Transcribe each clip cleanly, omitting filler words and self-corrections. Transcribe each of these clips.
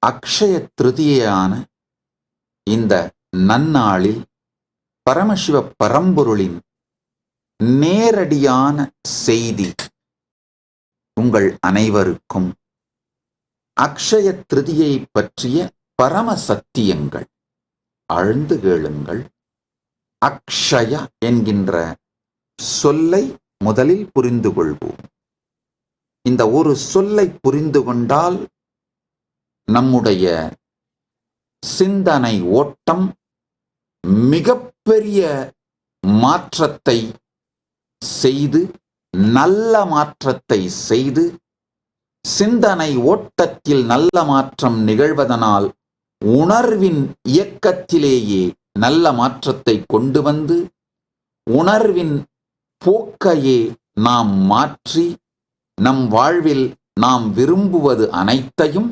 அக்ஷய திருதியான இந்த நன்னாளில் பரமசிவ பரம்பொருளின் நேரடியான செய்தி உங்கள் அனைவருக்கும். அக்ஷய திருதியை பற்றிய பரம சத்தியங்கள் ஆழ்ந்து கேளுங்கள். அக்ஷய என்கின்ற சொல்லை முதலில் புரிந்து கொள்வோம். இந்த ஒரு சொல்லை புரிந்து கொண்டால் நம்முடைய சிந்தனை ஓட்டம் மிகப்பெரிய மாற்றத்தை செய்து, நல்ல மாற்றத்தை செய்து, சிந்தனை ஓட்டத்தில் நல்ல மாற்றம் நிகழ்வதனால் உணர்வின் இயக்கத்திலேயே நல்ல மாற்றத்தை கொண்டு வந்து, உணர்வின் போக்கையே நாம் மாற்றி, நம் வாழ்வில் நாம் விரும்புவது அனைத்தையும்,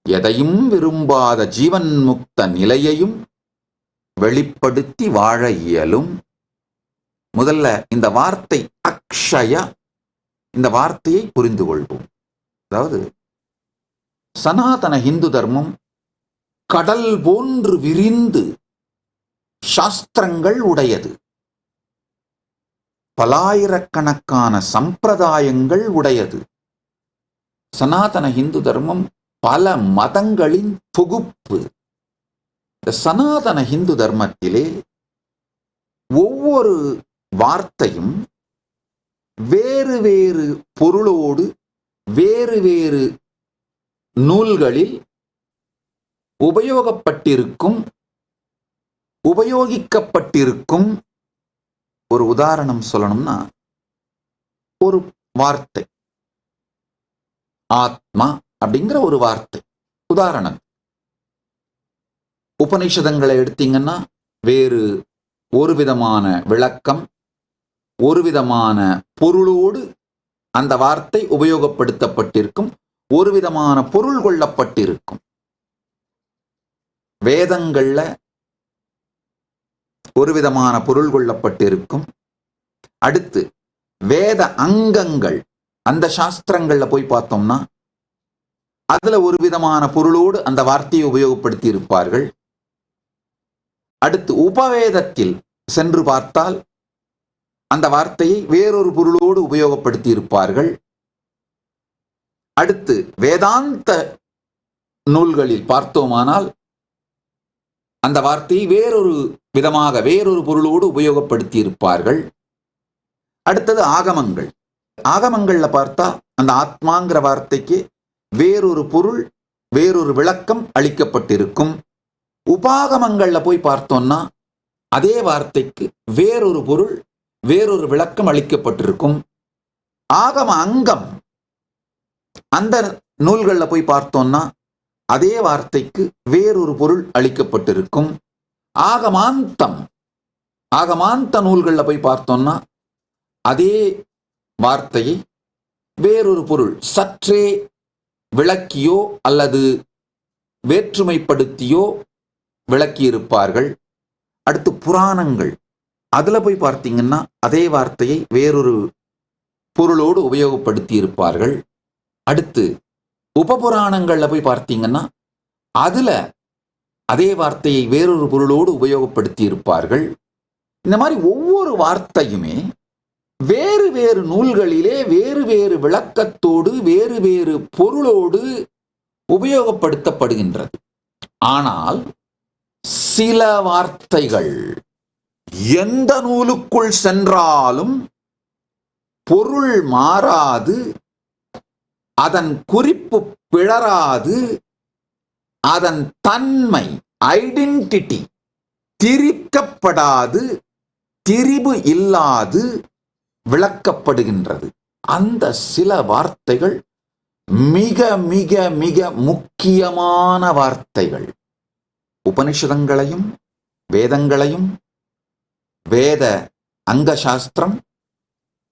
எதையும் விரும்பாத ஜீவன் முக்த நிலையையும் வெளிப்படுத்தி வாழ இயலும். முதல்ல இந்த வார்த்தை அக்ஷய, இந்த வார்த்தையை புரிந்து கொள்வோம். அதாவது சனாதன இந்து தர்மம் கடல் போன்று விரிந்து சாஸ்திரங்கள் உடையது, பலாயிரக்கணக்கான சம்பிரதாயங்கள் உடையது. சனாதன இந்து தர்மம் பல மதங்களின் தொகுப்பு. இந்த சனாதன இந்து தர்மத்திலே ஒவ்வொரு வார்த்தையும் வேறு வேறு பொருளோடு வேறு வேறு நூல்களில் உபயோகிக்கப்பட்டிருக்கும். ஒரு உதாரணம் சொல்லணும்னா, ஒரு வார்த்தை ஆத்மா அப்படிங்கிற ஒரு வார்த்தை உதாரணம். உபநிஷதங்களை எடுத்தீங்கன்னா வேறு ஒரு விதமான விளக்கம், ஒரு விதமான பொருளோடு அந்த வார்த்தை உபயோகப்படுத்தப்பட்டிருக்கும், ஒரு விதமான பொருள் கொள்ளப்பட்டிருக்கும். வேதங்கள்ல ஒரு விதமான பொருள் கொள்ளப்பட்டிருக்கும். அடுத்து வேத அங்கங்கள், அந்த சாஸ்திரங்கள்ல போய் பார்த்தோம்னா அதுல ஒரு விதமான பொருளோடு அந்த வார்த்தையை உபயோகப்படுத்தி இருப்பார்கள். அடுத்து உபவேதத்தில் சென்று பார்த்தால் அந்த வார்த்தையை வேறொரு பொருளோடு உபயோகப்படுத்தி இருப்பார்கள். அடுத்து வேதாந்த நூல்களில் பார்த்தோமானால் அந்த வார்த்தையை வேறொரு விதமாக வேறொரு பொருளோடு உபயோகப்படுத்தி இருப்பார்கள். அடுத்தது ஆகமங்கள். ஆகமங்கள்ல பார்த்தா அந்த ஆத்மாங்கிற வார்த்தைக்கு வேறொரு பொருள், வேறொரு விளக்கம் அளிக்கப்பட்டிருக்கும். உபாகமங்கள்ல போய் பார்த்தோம்னா அதே வார்த்தைக்கு வேறொரு பொருள், வேறொரு விளக்கம் அளிக்கப்பட்டிருக்கும். ஆகம அங்கம், அந்த நூல்கள்ல போய் பார்த்தோம்னா அதே வார்த்தைக்கு வேறொரு பொருள் அளிக்கப்பட்டிருக்கும். ஆகமாந்தம், ஆகமாந்த நூல்கள்ல போய் பார்த்தோம்னா அதே வார்த்தையை வேறொரு பொருள் சற்றே விளக்கியோ அல்லது வேற்றுமைப்படுத்தியோ விளக்கியிருப்பார்கள். அடுத்து புராணங்கள், அதுல போய் பார்த்தீங்கன்னா அதே வார்த்தையை வேறொரு பொருளோடு உபயோகப்படுத்தி இருப்பார்கள். அடுத்து உபபுராணங்கள்ல போய் பார்த்தீங்கன்னா அதுல அதே வார்த்தையை வேறொரு பொருளோடு உபயோகப்படுத்தி இருப்பார்கள். இந்த மாதிரி ஒவ்வொரு வார்த்தையுமே வேறு வேறு நூல்களிலே வேறு வேறு விளக்கத்தோடு வேறு வேறு பொருளோடு உபயோகப்படுத்தப்படுகின்றது. ஆனால் சில வார்த்தைகள் எந்த நூலுக்குள் சென்றாலும் பொருள் மாறாது, அதன் குறிப்பு பிழறாது, அதன் தன்மை ஐடென்டிட்டி திரிக்கப்படாது, திரிபு இல்லாது விளக்கப்படுகின்றது. அந்த சில வார்த்தைகள் மிக மிக மிக முக்கியமான வார்த்தைகள். உபனிஷதங்களையும் வேதங்களையும், வேத அங்க சாஸ்திரம்,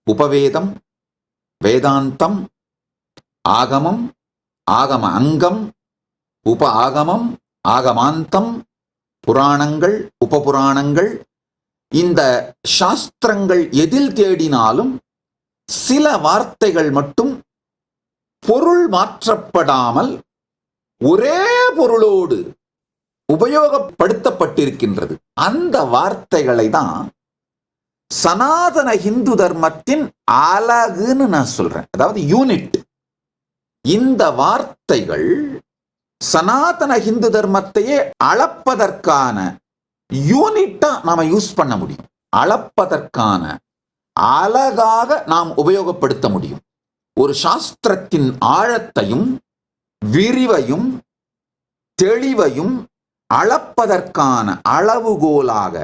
உபவேதம், வேதாந்தம், ஆகமம், ஆகம அங்கம், உப ஆகமம், ஆகமாந்தம், புராணங்கள், உபபுராணங்கள், இந்த சாஸ்திரங்கள் எதில் தேடினாலும் சில வார்த்தைகள் மட்டும் பொருள் மாற்றப்படாமல் ஒரே பொருளோடு உபயோகப்படுத்தப்பட்டிருக்கின்றது. அந்த வார்த்தைகளை தான் சனாதன இந்து தர்மத்தின் அழகுன்னு நான் சொல்றேன், அதாவது யூனிட். இந்த வார்த்தைகள் சனாதன இந்து தர்மத்தையே அளப்பதற்கான யூனிட்டா நாம யூஸ் பண்ண முடியும், அளப்பதற்கான அழகாக நாம் உபயோகப்படுத்த முடியும். ஒரு சாஸ்திரத்தின் ஆழத்தையும் விரிவையும் தெளிவையும் அளப்பதற்கான அளவுகோலாக,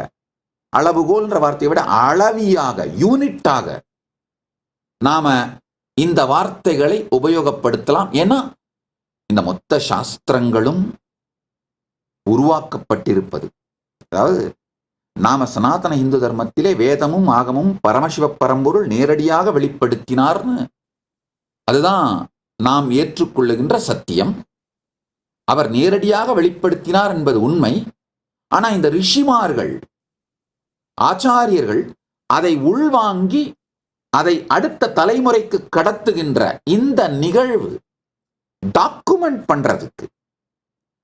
அளவுகோல்ன்ற வார்த்தையை விட அளவியாக, யூனிட்டாக நாம இந்த வார்த்தைகளை உபயோகப்படுத்தலாம். ஏன்னா இந்த மொத்த சாஸ்திரங்களும் உருவாக்கப்பட்டிருப்பது, அதாவது நாம சனாதன இந்து தர்மத்திலே வேதமும் ஆகமும் பரமசிவ பரம்பொருள் நேரடியாக வெளிப்படுத்தினார்னு, அதுதான் நாம் ஏற்றுக்கொள்ளுகின்ற சத்தியம். அவர் நேரடியாக வெளிப்படுத்தினார் என்பது உண்மை. ஆனா இந்த ரிஷிமார்கள், ஆச்சாரியர்கள் அதை உள்வாங்கி அதை அடுத்த தலைமுறைக்கு கடத்துகின்ற இந்த நிகழ்வு டாக்குமெண்ட் பண்றதுக்கு,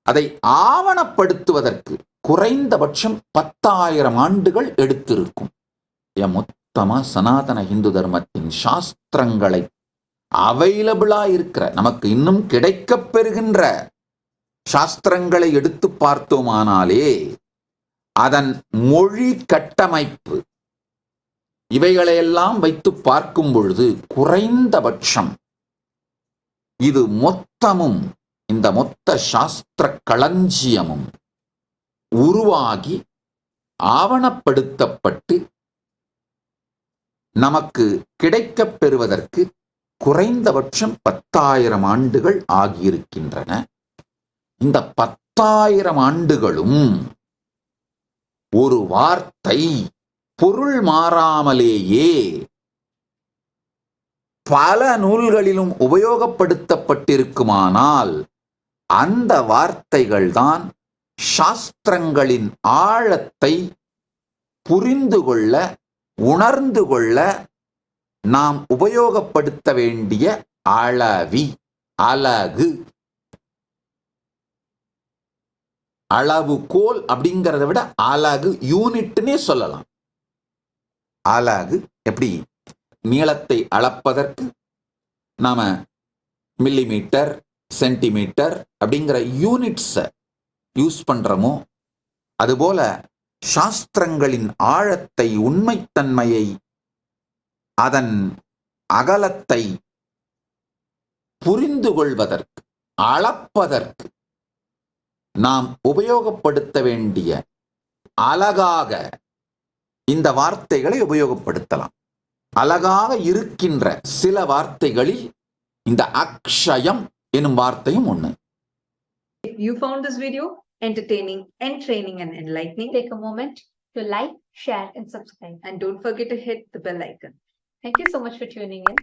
அதை ஆவணப்படுத்துவதற்கு குறைந்தபட்சம் 10,000 ஆண்டுகள் எடுத்திருக்கும். மொத்தமா சனாதன இந்து தர்மத்தின் சாஸ்திரங்களை அவைலபிளா இருக்கிற, நமக்கு இன்னும் கிடைக்கப் பெறுகின்ற சாஸ்திரங்களை எடுத்து பார்த்தோமானாலே அதன் மொழி கட்டமைப்பு இவைகளையெல்லாம் வைத்து பார்க்கும் பொழுது குறைந்தபட்சம் இது மொத்தமும், இந்த மொத்த சாஸ்திர களஞ்சியமும் உருவாகி ஆவணப்படுத்தப்பட்டு நமக்கு கிடைக்கப் பெறுவதற்கு குறைந்தபட்சம் 10,000 ஆண்டுகள் ஆகியிருக்கின்றன. இந்த 10,000 ஆண்டுகளும் ஒரு வார்த்தை பொருள் மாறாமலேயே பல நூல்களிலும் உபயோகப்படுத்தப்பட்டிருக்குமானால் அந்த வார்த்தைகள் தான் சாஸ்திரங்களின் ஆழத்தை புரிந்து கொள்ள, உணர்ந்து கொள்ள நாம் உபயோகப்படுத்த வேண்டிய அழகு. அளவுகோல் அப்படிங்கிறத விட அழகு, யூனிட்னே சொல்லலாம். அழகு எப்படி? நீளத்தை அளப்பதற்கு நாம மில்லிமீட்டர், சென்டிமீட்டர் அப்படிங்கிற யூனிட்ஸை யூஸ் பண்றோமோ, அதுபோல சாஸ்திரங்களின் ஆழத்தை, உண்மைத்தன்மையை, அதன் அகலத்தை புரிந்து கொள்வதற்கு, அளப்பதற்கு நாம் உபயோகப்படுத்த வேண்டிய அழகாக இந்த வார்த்தைகளை உபயோகப்படுத்தலாம். அழகாக இருக்கின்ற சில வார்த்தைகளில் இந்த அக்ஷயம் எனும் வார்த்தையும் ஒன்று. If you found this video entertaining, entraining and enlightening, take a moment to like, share and subscribe. And don't forget to hit the bell icon. Thank you so much for tuning in.